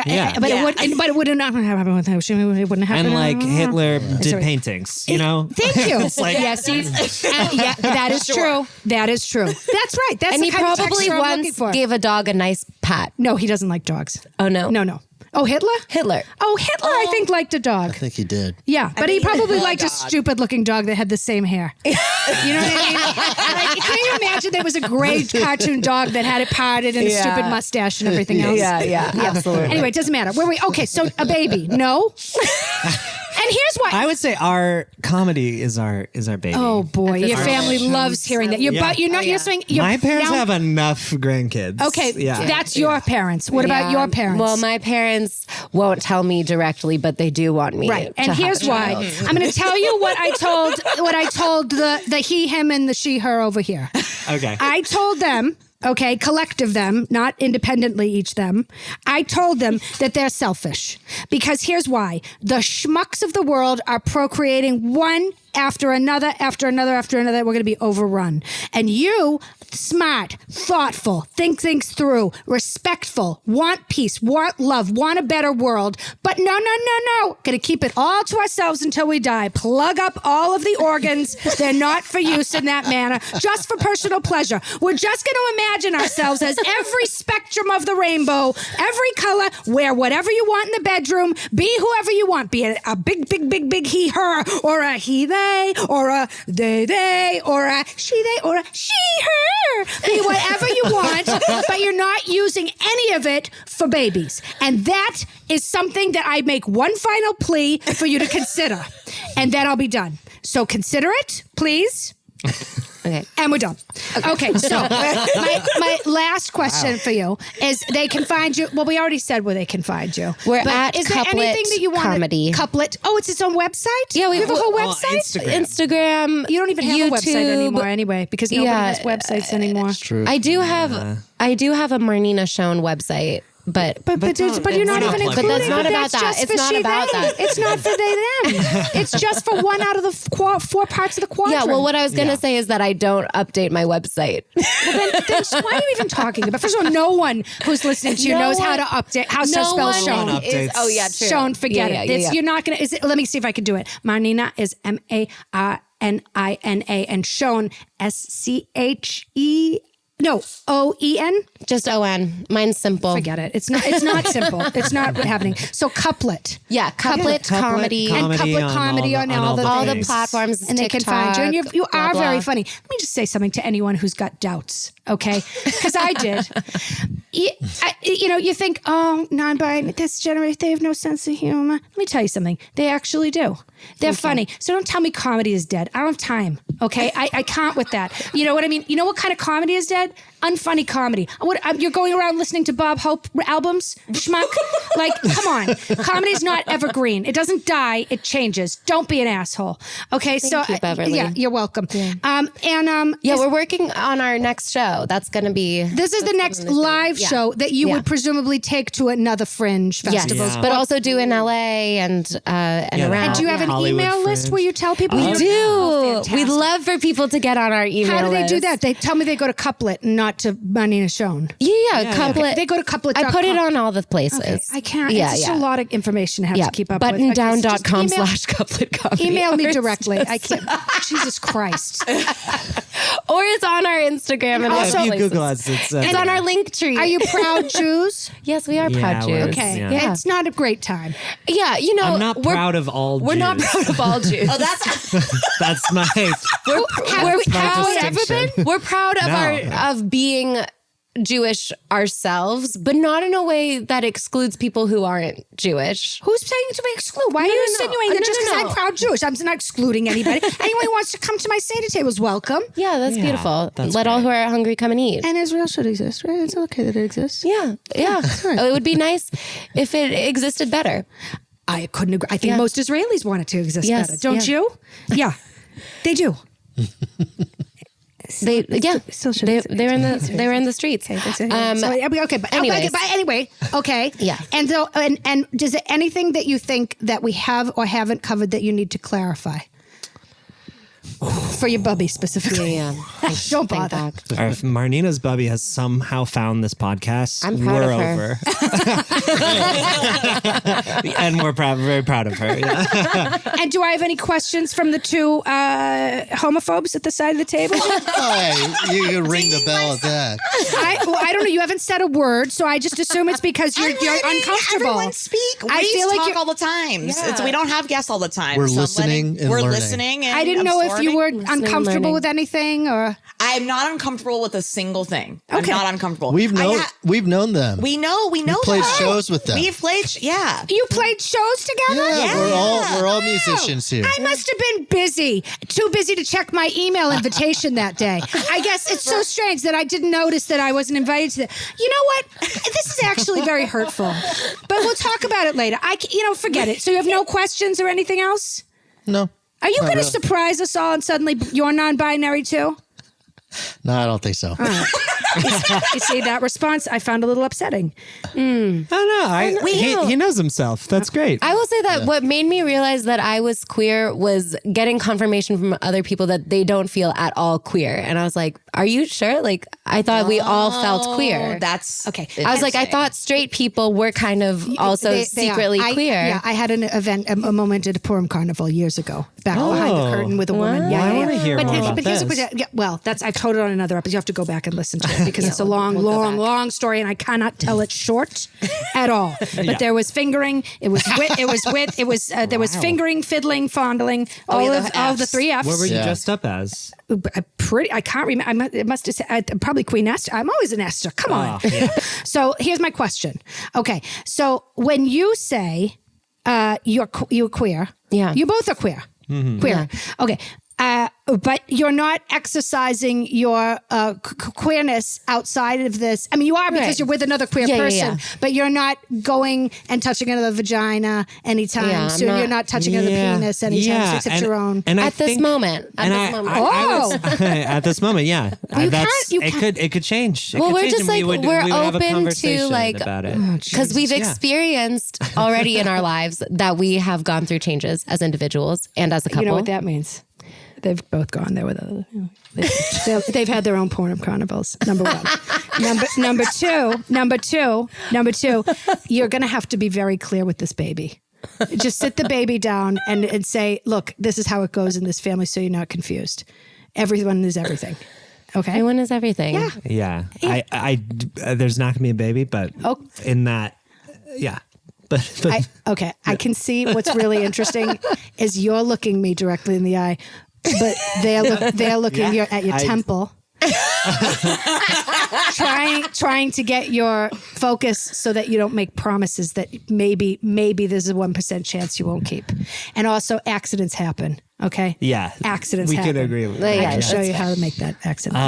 would not happen with him. It wouldn't happen. And like Hitler did paintings, you know? Thank you. It's like, that is true. That is true. That's right. That's And the he kind of probably texture I'm looking once for. gave a dog a nice pat. No, he doesn't like dogs. Oh, no? No. Oh, Hitler? Hitler. Oh, Hitler, I think, liked a dog. I think he did. Yeah, but he probably liked a stupid-looking dog that had the same hair. You know what I mean? Like, can you imagine there was a gray cartoon dog that had it parted and a stupid mustache and everything else? Yeah, absolutely. Anyway, it doesn't matter. Okay, so a baby, no? And here's why. I would say our comedy is our baby. Oh boy, your family loves hearing that. You're saying My parents have enough grandkids. Okay, that's your parents. What about your parents? Well, my parents won't tell me directly, but they do want me. Right, and to here's have a why. child. I'm going to tell you what I told the he, him, and the she, her over here. Okay. I told them. Okay, collective them, not independently each them. I told them that they're selfish because here's why. The schmucks of the world are procreating one after another. We're going to be overrun. And you, smart, thoughtful, think things through, respectful, want peace, want love, want a better world. But no. Going to keep it all to ourselves until we die. Plug up all of the organs. They're not for use in that manner, just for personal pleasure. We're just going to imagine ourselves as every spectrum of the rainbow, every color, wear whatever you want in the bedroom, be whoever you want, be a big he, her, or a he, they, or a they, or a she, they, or a she, her. Be whatever you want, but you're not using any of it for babies. And that is something that I make one final plea for you to consider. And then I'll be done. So consider it, please. Okay. And we're done. Okay, so my last question for you is they can find you. Well, we already said where they can find you. We're But at is there Couplet anything that you want? Comedy. Couplet. Oh, it's its own website? Yeah, we have a whole website? Instagram. You don't even have a website YouTube. anymore anyway because nobody has websites anymore. True. I do have a Marnina Shone website. But But you're not even including. But that's not about that. just It's for not she, about they. that. It's not for they them. It's just for one out of the four parts of the quadrant. yeah, well, what I was going to say is that I don't update my website. Well, then why are you even talking about? First of all, no one who's listening to you No knows one- how to update. How to no spell one Shone. updates. Oh yeah, true. Shone, forget Yeah, it. yeah, It's, yeah. You're not gonna. Let me see if I can do it. Marnina is Marnina, and Shone SCHE. No, OEN. Just ON. Mine's simple. Forget it. It's not. It's not simple. It's not happening. So couplet. Yeah, Couplet Comedy. And Couplet Comedy on all the the platforms, and they can find you. And you blah, are blah. very funny. Let me just say something to anyone who's got doubts, okay? Because I did. You think, oh, non-binary, this generation, they have no sense of humor. Let me tell you something. They actually do. They're funny. So don't tell me comedy is dead. I don't have time, okay? I can't with that. You know what I mean? You know what kind of comedy is dead? Unfunny comedy. You're going around listening to Bob Hope albums? Schmuck? Like, come on. Comedy's not evergreen. It doesn't die. It changes. Don't be an asshole. Okay? Thank you, Beverly. Yeah, you're welcome. Yeah. We're working on our next show. That's going to be... This is the next live show that you would presumably take to another Fringe festival. Yes, but also do in LA and around. And do you have an Hollywood email list Fringe. where you tell people? We you're- do. Oh, fantastic. We'd love for people to get on our email How do they do list. that? They tell me they go to Couplet and not to Marnina Shone. Yeah, Couplet. They go to Couplet.com. I put it on all the places. Okay, I can't. Yeah, it's just yeah. a lot of information to have to keep up with. Okay, so just Buttondown.com/couplet comedy. Email me Or directly. I can't. Jesus Christ. Or it's on our Instagram and Also- other If you places. Google us, It's on our link tree. Are you proud Jews? Yes, we are Yeah, proud we're- Jews. Okay. Yeah. It's not a great time. Yeah, you know, I'm not proud of all We're not Jews. proud of all Jews. Oh, that's That's my. we're Have we proud. ever been? We're proud of No. of being Jewish ourselves, but not in a way that excludes people who aren't Jewish. Who's saying to be excluded? Why are you insinuating that just because I'm proud Jewish? I'm not excluding anybody. Anyone who wants to come to my Seder table is welcome. Yeah, that's beautiful. Let all who are hungry come and eat. And Israel should exist, right? It's okay that it exists. Yeah. It would be nice if it existed better. I couldn't agree. I think most Israelis want it to exist better. Don't you? Yeah, they do. They're in the streets. Anyway, okay. Yeah. And so, and does it anything that you think that we have or haven't covered that you need to clarify? For your bubby specifically. Yeah. Don't bother. If Marnina's bubby has somehow found this podcast, I'm proud we're of her. over. And we're very proud of her. Yeah. And do I have any questions from the two homophobes at the side of the table? Oh, you can ring the bell at that. I don't know. You haven't said a word, so I just assume it's because you're uncomfortable. Everyone speak. I We feel like talk you're- all the time. Yeah. We don't have guests all the time. We're so I'm listening and we're learning. listening. And I didn't know if you were absorbing. uncomfortable learning. with anything or. I'm not uncomfortable with a single thing. Okay. I'm not uncomfortable. We've known them. We know played them. shows with them. We've played. Yeah. You played shows together? Yeah, we're all musicians here. I must have been busy. Too busy to check my email invitation that day. I guess it's so strange that I didn't notice that I wasn't invited to that. You know what? This is actually very hurtful. But we'll talk about it later. Forget it. So you have no questions or anything else? No. Are you Not going to really. surprise us all and suddenly you're non-binary too? No, I don't think so. You see, that response I found a little upsetting. I don't know. He knows himself. That's great. I will say that what made me realize that I was queer was getting confirmation from other people that they don't feel at all queer. And I was like, are you sure? Like, I thought we all felt queer. That's Okay. I was like, I thought straight people were kind of also They are. secretly queer. Yeah, I had an event, a moment at a Purim Carnival years ago, back behind the curtain with a woman. Wow. Yeah, I yeah, wanna yeah. hear more about here's this. I've told it on another episode. You have to go back and listen to it because it's a long story, and I cannot tell it short at all. But there was fingering. There was fingering, fiddling, fondling. All of the three Fs. What were you Yeah. dressed up as? I can't remember. It must have said probably Queen Esther. I'm always an Esther. Come on. So here's my question. Okay, so when you say you're queer, you both are queer. Mm-hmm. Queer. Yeah. Okay. But you're not exercising your queerness outside of this. I mean, you are because Right. you're with another queer Yeah, person, but you're not going and touching another vagina anytime Yeah, I'm soon. not- you're not touching another penis anytime soon, except your own. And I At this think- moment. and I would- at this moment, yeah. you It could change. It Well, could we're change just and like, we we're would have a open to conversation like, about it. because we've experienced already in our lives that we have gone through changes as individuals and as a couple. You know what that means? They've both gone there with other. They've had their own porn carnivals. Number one. Number two. You're going to have to be very clear with this baby. Just sit the baby down and say, "Look, this is how it goes in this family, so you're not confused. Everyone is everything." Okay. Everyone is everything. Yeah. Yeah. I there's not gonna be a baby, but in that, yeah. But Okay. I can see what's really interesting is you're looking me directly in the eye, but they're looking at your temple. trying to get your focus so that you don't make promises that maybe there's a 1% chance you won't keep. And also accidents happen. Okay. yeah, Accidents we happen. could agree with Yeah, that. I can show you how to make that accident.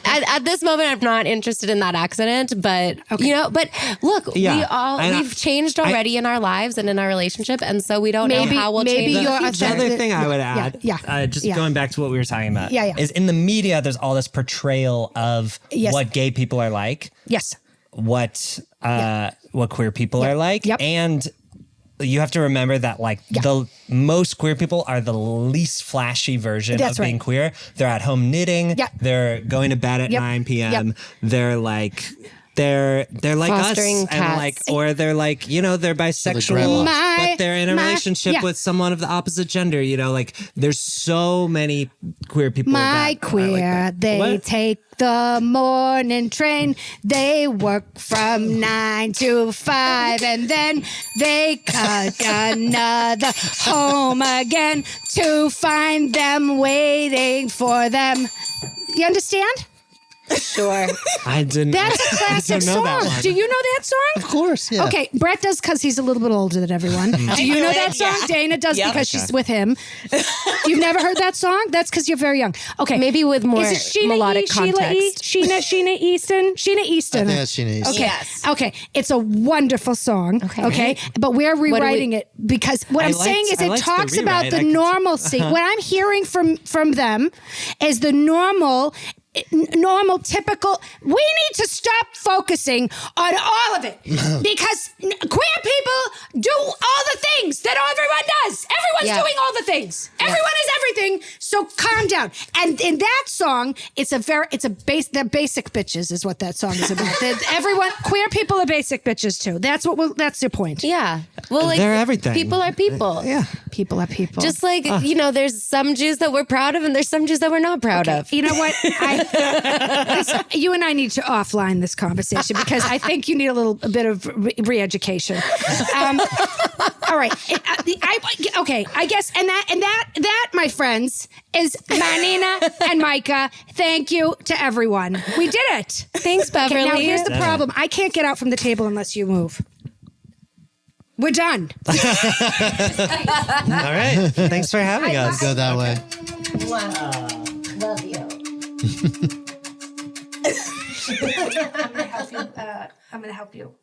At this moment, I'm not interested in that accident, but but look, Yeah. we've changed already in our lives and in our relationship, and so we don't know how we'll maybe change. you're in the future. The other thing I would add, just going back to what we were talking about, is in the media, there's all this portrayal of what gay people are like, Yes. what queer people are like, Yep. and you have to remember that the most queer people are the least flashy version That's of being right. queer. They're at home knitting. Yep. They're going to bed at Yep. 9 p.m. Yep. They're like like Fostering us, cats. and or they're they're bisexual, grandmas. but they're in a relationship with someone of the opposite gender. There's so many queer people. My that are queer, like that. they What? take the morning train. They work from 9 to 5, and then they cut another home again to find them waiting for them. You understand? Sure. I didn't. That's a classic know that song. one. Do you know that song? Of course, yeah. Okay, Brett does because he's a little bit older than everyone. Do you know that song? Yeah. Dana does Yep. because she's with him. You've never heard that song? That's because you're very young. Okay. Maybe with more Is it Sheena melodic context. Sheena Easton? Sheena I Easton. think that's Shanice. Okay. Yes. Okay. It's a wonderful song. Okay. But we're rewriting it because what I'm saying is I it liked the talks about rewrite. the I could- normalcy. What I'm hearing from them is the normal, typical. We need to stop focusing on all of it because queer people do all the things that everyone does. Everyone's Yeah. doing all the things. Everyone is everything. So calm down. And in that song, they're basic bitches is what that song is about. Queer people are basic bitches too. That's the point. Yeah. Well, like They're everything. people are people. Yeah. People are people. Just like, there's some Jews that we're proud of and there's some Jews that we're not proud of. You know what? You and I need to offline this conversation because I think you need a bit of re-education. All right. I guess, and that, my friends, is Marnina and Micah. Thank you to everyone. We did it. Thanks, Beverly. Okay, now here's the problem. I can't get out from the table unless you move. We're done. All right. Thanks for having us. Go that way. Love you. I'm going to help you.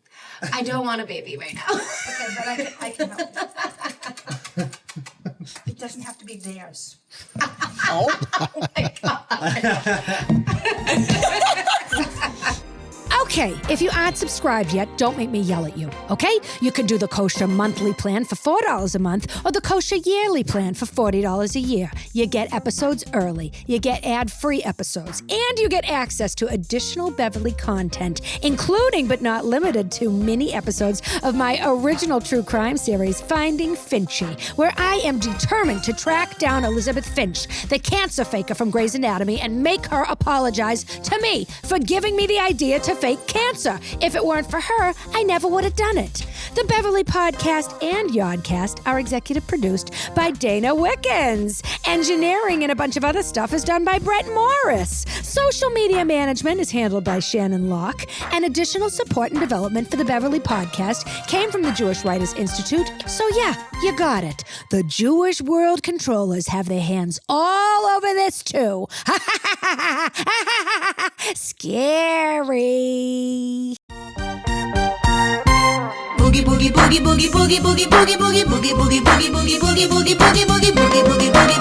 I don't want a baby right now. Okay, but I can help. It doesn't have to be theirs. Oh my God. Okay, if you aren't subscribed yet, don't make me yell at you, okay? You can do the kosher monthly plan for $4 a month or the kosher yearly plan for $40 a year. You get episodes early, you get ad-free episodes, and you get access to additional Beverly content, including but not limited to mini episodes of my original true crime series, Finding Finchy, where I am determined to track down Elizabeth Finch, the cancer faker from Grey's Anatomy, and make her apologize to me for giving me the idea to fake cancer. If it weren't for her, I never would have done it. The Beverly Podcast and Yodcast are executive produced by Dana Wickens. Engineering and a bunch of other stuff is done by Brett Morris. Social media management is handled by Shannon Locke. And additional support and development for the Beverly Podcast came from the Jewish Writers Institute. So yeah, you got it. The Jewish World Controllers have their hands all over this too. Scary. Boogie boogie boogie boogie boogie boogie boogie boogie boogie boogie boogie boogie boogie boogie boogie boogie boogie boogie boogie